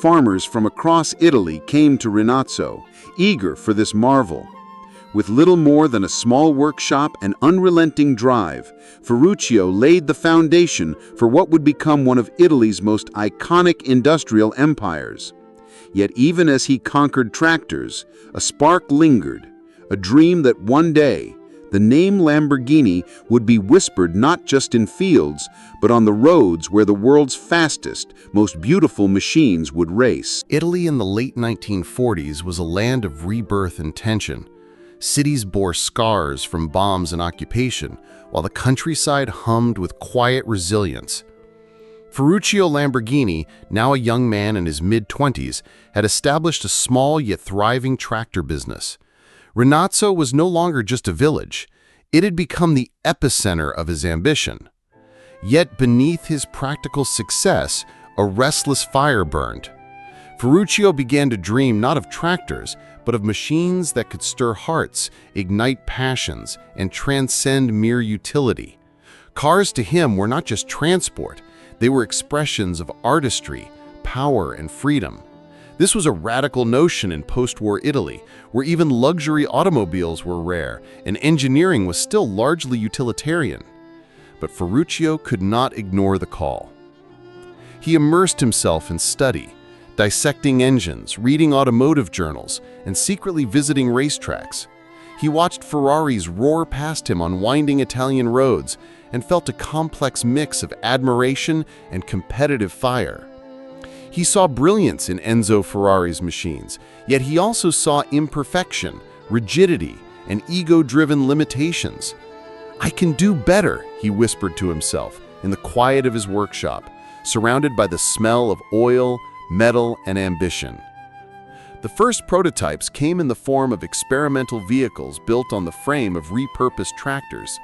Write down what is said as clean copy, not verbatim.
farmers from across Italy came to Rinazzo, eager for this marvel. With little more than a small workshop and unrelenting drive, Ferruccio laid the foundation for what would become one of Italy's most iconic industrial empires. Yet even as he conquered tractors, a spark lingered, a dream that one day, the name Lamborghini would be whispered not just in fields, but on the roads where the world's fastest, most beautiful machines would race. Italy in the late 1940s was a land of rebirth and tension. Cities bore scars from bombs and occupation, while the countryside hummed with quiet resilience. Ferruccio Lamborghini, now a young man in his mid-20s, had established a small yet thriving tractor business. Rinazzo was no longer just a village. It had become the epicenter of his ambition. Yet beneath his practical success, a restless fire burned. Ferruccio began to dream not of tractors, but of machines that could stir hearts, ignite passions, and transcend mere utility. Cars to him were not just transport, they were expressions of artistry, power, and freedom. This was a radical notion in post-war Italy, where even luxury automobiles were rare and engineering was still largely utilitarian. But Ferruccio could not ignore the call. He immersed himself in study, dissecting engines, reading automotive journals, and secretly visiting racetracks. He watched Ferraris roar past him on winding Italian roads and felt a complex mix of admiration and competitive fire. He saw brilliance in Enzo Ferrari's machines, yet he also saw imperfection, rigidity, and ego-driven limitations. "I can do better," he whispered to himself in the quiet of his workshop, surrounded by the smell of oil, metal, and ambition. The first prototypes came in the form of experimental vehicles built on the frame of repurposed tractors.